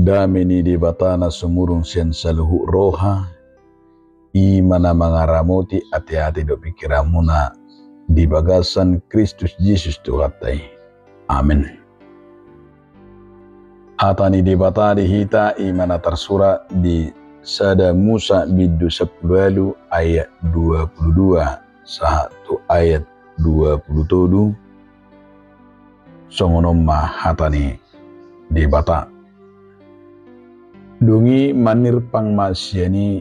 Damini di batana sumurung sen saluhu roha, imana mangaramuti hati-hati do pikiramuna di bagasan Kristus Yesus Tuhatai. Amin. Hatani di batani hita imana tersurat di Sada Musa bidu 10 ayat 22 satu ayat 27 songonomma hatani di bata dungi manir pangmasyani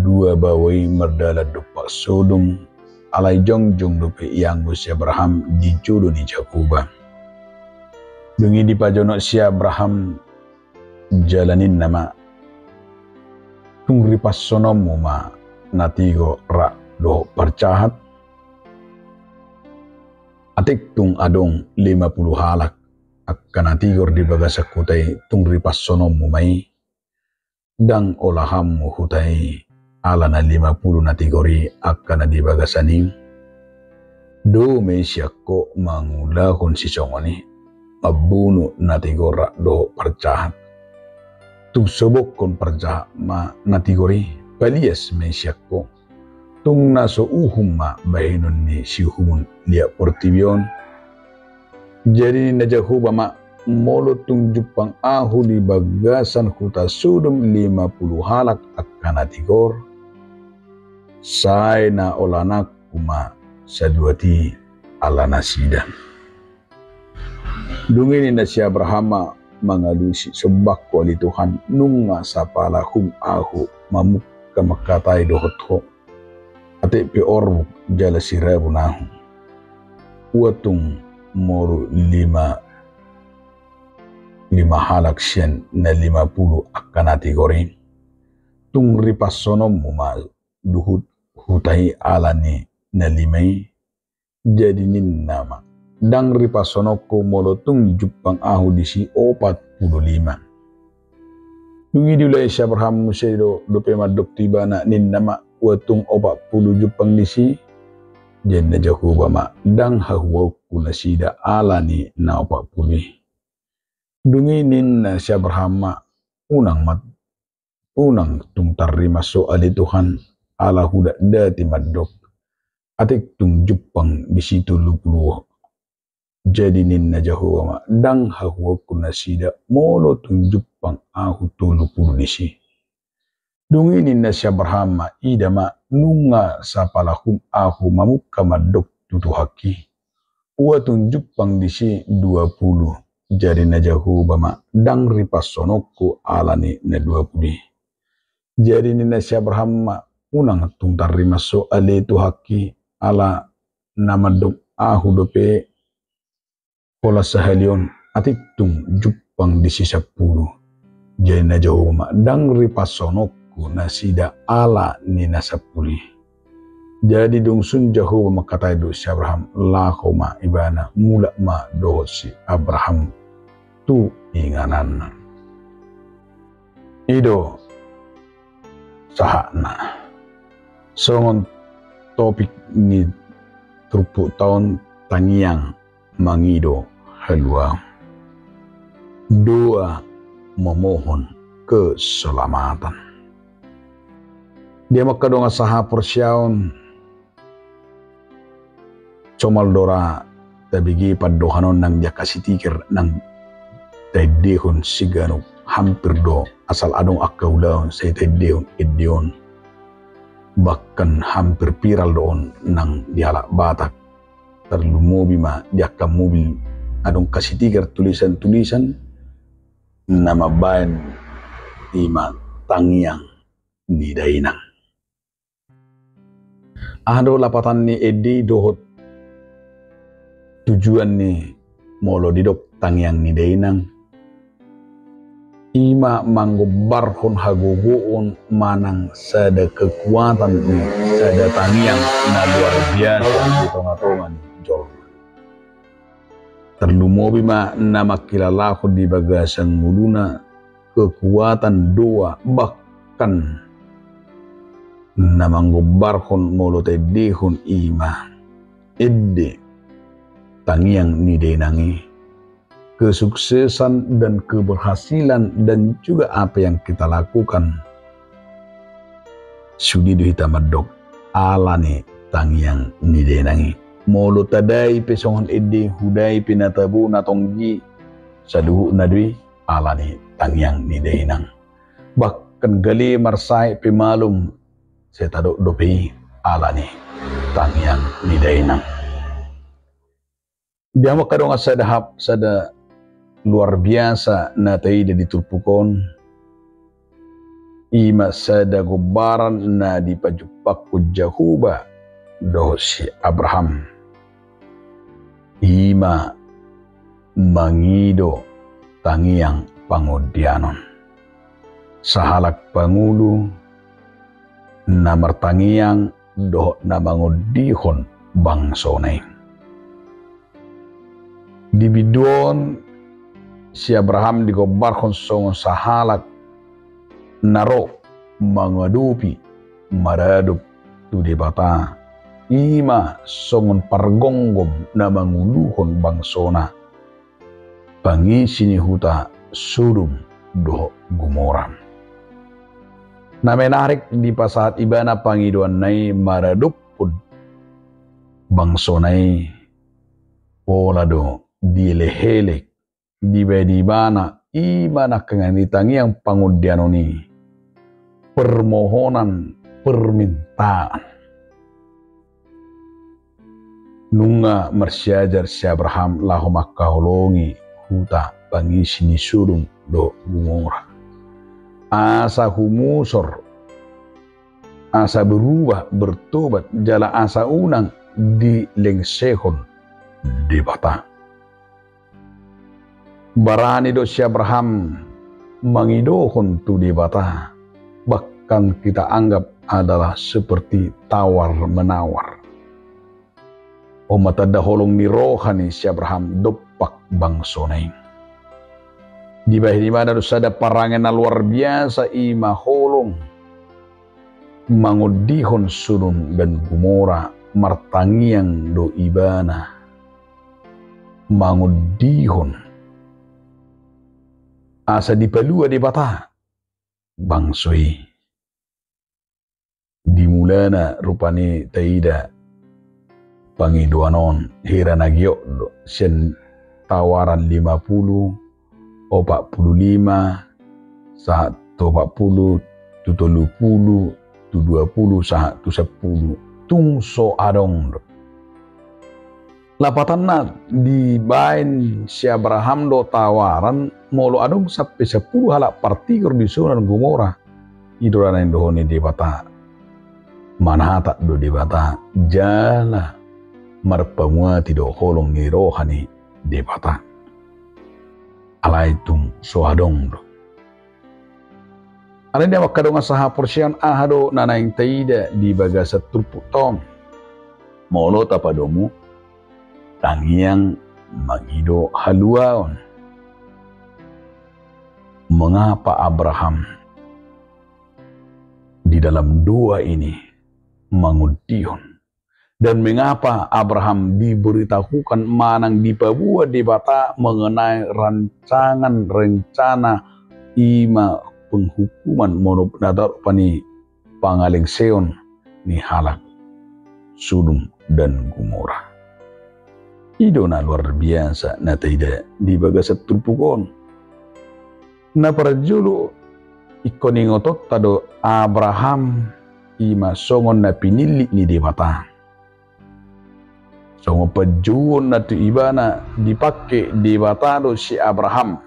dua bawai merdala dupak Sodom alai jongjong dupe yang si Abraham dijodoh ni Jakuba dungi di pajono si Abraham jalanin nama tung ripas sonomu ma natigo rak do percahat atik tung adong 50 halak akan natigor di bagasak kutai tung ripas sonomu mai dang olahamu hutai ala na 50 natigori akan di bagasani do me siako mangulahon si songoni mabuno natigor rak do percahat tung sobok kon perja ma natigori palias mensyakko tung naso uhum ma bahinon ni si humun lia portibion jadi najahuba ma molo tung jupang ahu di bagasan huta Sodom 50 halak akan natigor sai na olanak kuma saduati ala nasida dungini na si Abraham mangalusi sebab kuali Tuhan nunga sapala hum ahu mamuk kamakatai dohotho ate pe orbu jala sirabu nahu watung moru 5 halak sien na 50 akan natigori tung ripas sonom ma duhut hutai alani na 5 jadi nin nama dang ripasonoko molotung jupang ahu disi 45 dungi dulai si Abraham musedo dope madok tiba na nin nama watung 40 jupang disi jen na Jakuba ma dang hahuau kuna sida ala ni na 40 dungi nin na si Abraham ma unang tung tarima soali Tuhan ala huda dati madok atik tung jupang disi 30 jadi nin na Jahuwa ma dang hahuwa kuna sida molo tunjuk pang ahu 30 disi dungi nin na si Abraham ma ida ma nunga sapalahum ahu mamukka madok tutu haki uwa tunjuk pang disi 20 jadi na Jahuwa ma dang ripas sonoko alani na 20 jadi nin na si Abraham ma unang tung tarima so ale tu haki ala namadok ahu dope pola sahalion atik tung jupang disi 10 jadi na Jahuwa ma dang ripasonokku na sida ala ni na 10 jadi dungsun Jahuwa makatai do si Abraham lako ma ibana mula ma do si Abraham tu inganan ido sahana songon topik ni trupu tahun tangiang mangido halua doa memohon keselamatan dia makadonga saha persyaun comal dora tabigi paddohanon nang dia kasih tikir nang taidehon sigano hampir do asal adong akaulaon saya taidehon edion bahkan hampir piral doon nang dialak batak terlumobi ma diakam mobil adong kasih tiga tulisan-tulisan nama bayan ima tangiang ni dainang ado lapatan ni edi dohot tujuan ni molo didok tangiang ni dainang ima manggobarhon hagogoon manang sada kekuatan ni sada tangiang na luar biasa di tonga-tonga ni jol terlumobi ma nama kilalaho di bagasan muluna kekuatan doa bahkan namanggobarhon molote dehon ima edde tangiang ni denangi kesuksesan dan keberhasilan dan juga apa yang kita lakukan sudi do hita madok alane tangyang nidenangi molo tadai pesongon ede hudai pinatabu natonggi saduhu nadwi alane tangyang nidenang bahkan gali marsai pemalum setado dopi alane tangyang nidenang dia makadong sadahap sada luar biasa na taida ditulpukon ima sada gobaran na dipajupak ko Jahuba do si Abraham ima mangido tangiang pangodianon sahalak pangulo na martangiang do na mangodihon bangsonay dibidon si Abraham digobarkon songon sahalak naro mangadupi maradup tu debata ima songon pargonggom na manguluhon bangsona pangisi ni huta Sodom do Gomora na menarik di pasahat ibana pangiduan nai maradup pud bangsonai pola do dilehelek di bana imana kenganitangi yang pangudiano ni permohonan permintaan nunga mersyajar si Abraham lahu makaholongi huta pangisi ni Sodom do Gomora asa humusor asa berubah bertobat jala asa unang di lengsehon di bata barani do si Abraham mangidohon tu di bata bahkan kita anggap adalah seperti tawar menawar o matada holong ni rohani si Abraham dopak bangsonay di mana do sada parangan na luar biasa ima holong mangudihon Sodom dan Gomora martangiang do ibana mangudihon asa dipalua di bata bangsoi dimulana rupani taida pangiduanon hira nagyo sen tawaran 50 o 45 saat to 40 tu 30 tu 20 saat tu 10 tungso adong lapatan na di bain si Abraham do tawaran molo adong sampai 10 halak partikur di Sodom Gomora idorana indohoni di bata manhata do di bata jala marpamuati do holong ni rohani di bata alaitum soadong do ana dia makadong saha porsian ahado nanaing taida di bagasa turputon molo tapadomu tangiang magido haluaon mengapa Abraham di dalam dua ini mangudihon dan mengapa Abraham diberitahukan manang dipabuat di bata mengenai rancangan rencana ima penghukuman monop nadar pani pangaling seon ni halak Sodom dan Gomora idona luar biasa na taida di bagasat tulpukon na parajulu ikoning otot tado Abraham ima songon na pinili ni debata songo pajuon na tu ibana dipake debata do si Abraham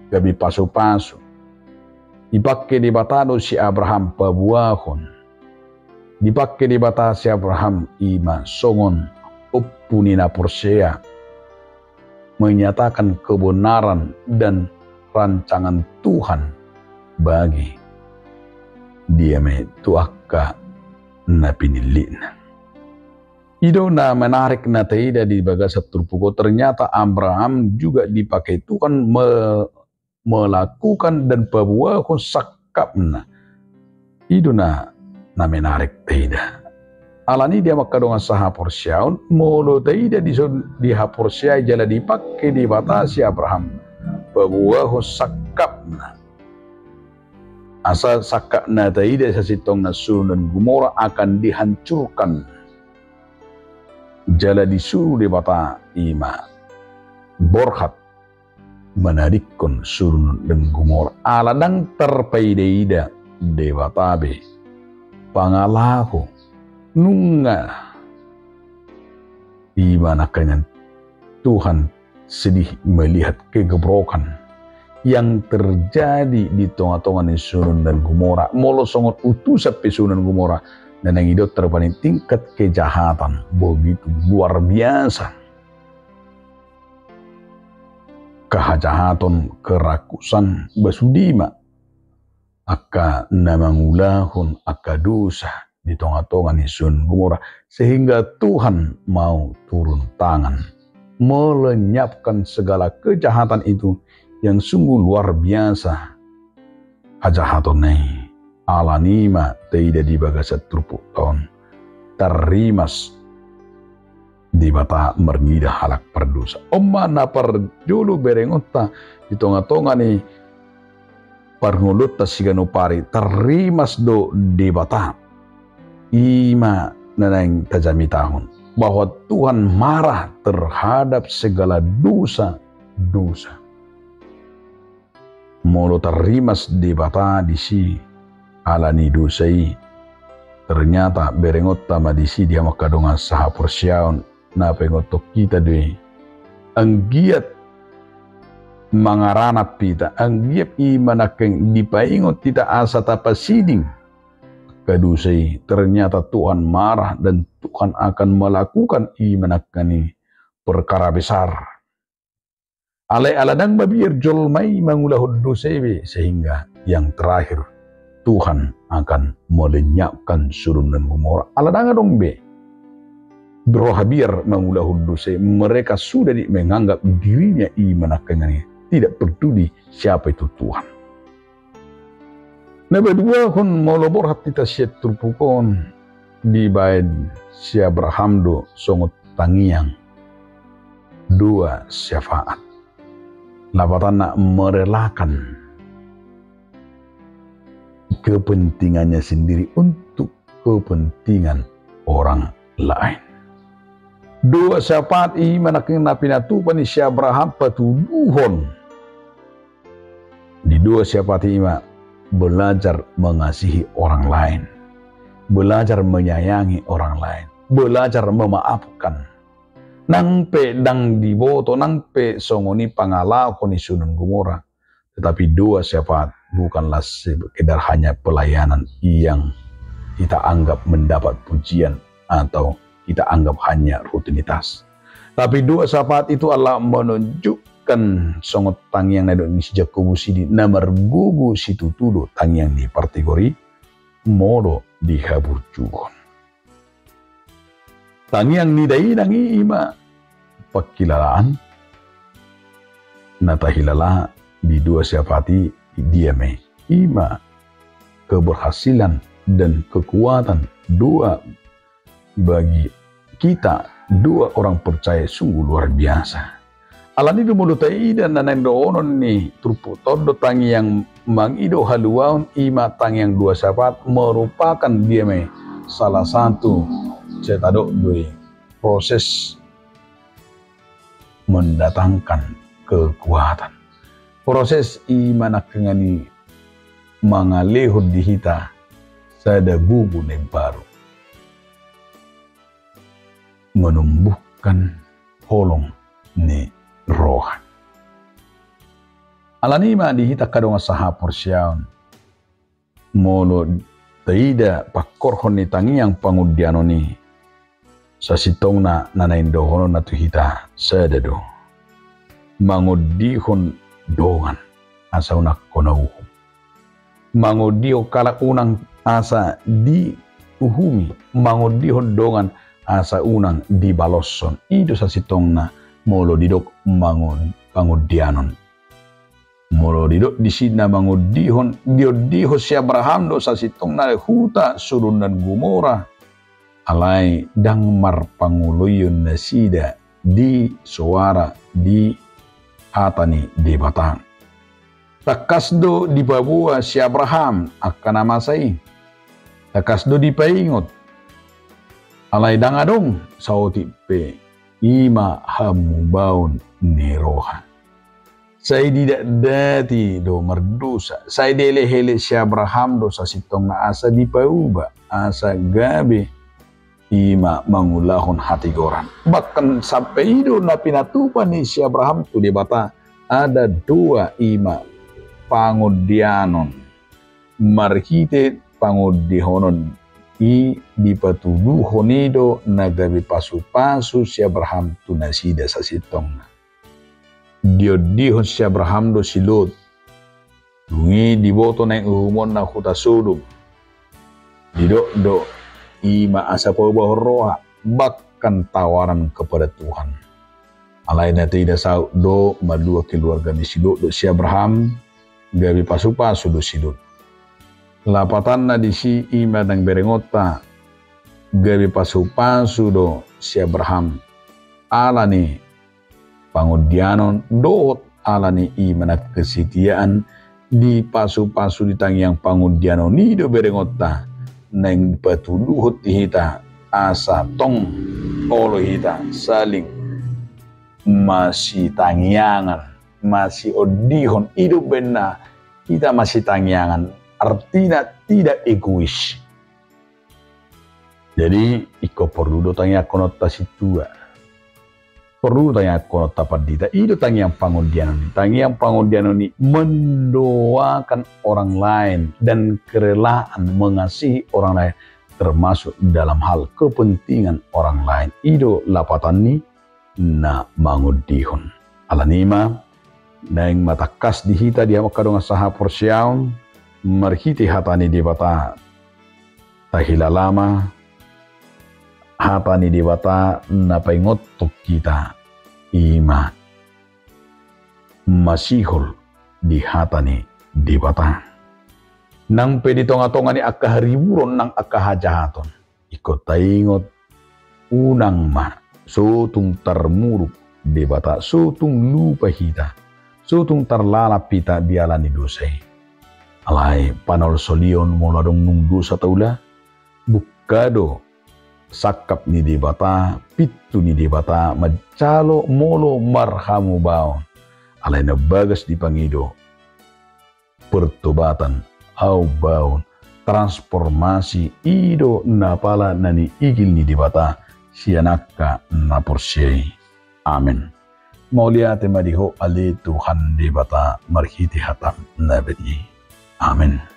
gabi paso-paso dipake debata do si Abraham pabuahon dipake debata si Abraham ima songon Punina Persea menyatakan kebenaran dan rancangan Tuhan bagi dia tuaka na pinilin. Ido na menarik na taida di bagasat turpuko ternyata Abraham juga dipakai Tuhan melakukan dan pabuahon sakapna. Ido na menarik taida. alani dia makadongan saha porsiaun molo taida di haporsia jala dipakai di batasi Abraham babuahu sakapna asa sakapna taida sasitong na Sodom dan Gomora akan dihancurkan jala disuruh di bata ima borhat menarikkan Sodom dan Gomora aladang terpaidaida dewatabe pangalahu nunga imana kanyan Tuhan sedih melihat kegebrokan yang terjadi di tengah-tengah Sodom dan Gomora molo songot utus sampai Sodom dan Gomora dan yang itu terpaling tingkat kejahatan begitu luar biasa. Kehajahatan, kerakusan, basudima, aka namangulahun, aka dosa di tengah-tengah Sodom Gomora sehingga Tuhan mau turun tangan melenyapkan segala kejahatan itu yang sungguh luar biasa. Kejahatan ini alanima tidak dibagasa turpuk tahun terimas di bata mernida halak perdosa. Oma na parjulu berengota di tengah-tengah ni parngulut tasigano pari terimas do di bata ima nanang tajami tahun bahwa Tuhan marah terhadap segala dosa-dosa. Molo terimas di bata di si alani dosai ternyata berengot tama di si dia makadongan saha porsiaun na pengotok kita deh anggiat mangaranap kita anggiat imanakeng dipaingot kita asa tapasiding kadusai ternyata Tuhan marah dan Tuhan akan melakukan imanakani perkara besar alai aladang babir jolmai mangulahud dosai sehingga yang terakhir Tuhan akan melenyapkan Sodom dan Gomora aladang dong be Brohabir mangulahud dosa mereka sudah menganggap dirinya imanakangani tidak peduli siapa itu Tuhan. Nah berdua kon molobor hati ta siat turpukon di baid si Abraham do songot tangiang dua syafaat lapatan nak merelakan kepentingannya sendiri untuk kepentingan orang lain. Dua syafaat iman akan napinatupan ni si Abraham patuduhon. Di dua syafaat iman belajar mengasihi orang lain, belajar menyayangi orang lain, belajar memaafkan. Nang pe dang diboto, nang pe songoni pangalau ni Sodom Gomora. Tetapi dua syafaat bukanlah sekedar hanya pelayanan yang kita anggap mendapat pujian atau kita anggap hanya rutinitas. Tapi dua syafaat itu Allah menunjukkan songot tangiang na doon si Jakobu sidi na margugu si tutudo tangiang di kategori modo dihaburjugon. Tangiang ni dai nangi ima pakilalaan natahilala di dua syafaati diame ima keberhasilan dan kekuatan dua bagi kita dua orang percaya sungguh luar biasa. Alani do mulutai dan nanang doonon ni trupu todo tangi yang mangido haluaun ima tangi yang dua syafaat merupakan dia salah satu cetadok doi proses mendatangkan kekuatan. Proses iman akengani mangalehud dihita sada bubu ne baru. Menumbuhkan holong ni rohan. Alanima dihita kadong saha porsiaun. Molo taida pakorhon ni tangi yang pangudiano ni. Sa sitong na nanaindohono na tuhita sadado. Mangudihon dongan asa unak konauhum. Mangudiho kala unang asa di uhumi. Mangudihon dongan asa unang di balosson itu sa sitong na molo didok pangudianon molo didok di sina mangudihon diodiho si Abraham do sa sitong na huta Sodom dan Gomora alai dang mar panguluyun nasida di suara di hatani di batang. Takasdo di babua si Abraham akan amasai. Takasdo di paingot. Alai dang adong sauti pe ima hamu baun neroha. Saya tidak dati do merdosa. Saya dele-hele si Abraham dosa sitong na asa di pauba. Asa gabe ima mangulahon hati goran. Bahkan sampai itu na pinatupan ni si Abraham tu di bata ada dua ima pangudianon. Marhite pangudihonon i dipatudu honido nagabi pasu-pasu si Abraham tu nasida sa sitong na. Diodihon si Abraham do silot. Dungi diboto na umon na huta Sodom. Didok-dok ima asa paubah roha bahkan tawaran kepada Tuhan. Alai na tidak sau do madua keluarga ni silot do si Abraham gabi pasu-pasu do silot. Lapatan na di si ima nang berengota gabi pasu-pasu do si Abraham ala ni pangudianon doot ala ni imanak kesetiaan di pasu-pasu di tangiang pangudianon ni do berengota nang patuduhot hita asa tong olo hita saling masih tangiangan masih odihon hidup benar kita masih tangiangan artinya tidak egois. Jadi iko perlu do tangiang konotasi tua. Perlu tanya kono tapat dita itu tangiang pangudianon ni. Tangiang pangudianon ni mendoakan orang lain dan kerelaan mengasihi orang lain termasuk dalam hal kepentingan orang lain. Itu lapatan ni na mangudihon. Alanima naing matakas dihita dia makadong saha porsiaon marhiti hatani di bata tahilalama hatani di bata napaingotok kita ima masihol di hatani di bata nang pedi tonga-tonga ni akahariburon nang akahajahaton ikot taingot unang ma sotung tarmuruk di bata sotung lupa hita sotung tarlalap pita dialani dosai alai panol solion moladong nung dosa taula bukado sakap ni di bata, pitu ni di bata, macalo molo marhamu baon. Alay na bagas di pangido, pertobatan au baon, transformasi ido na pala na ni igil ni di bata, siyanaka na porsyay. Amen. Mauliate madiho ali Tuhan di bata, marhiti hatam na bedi. Amen.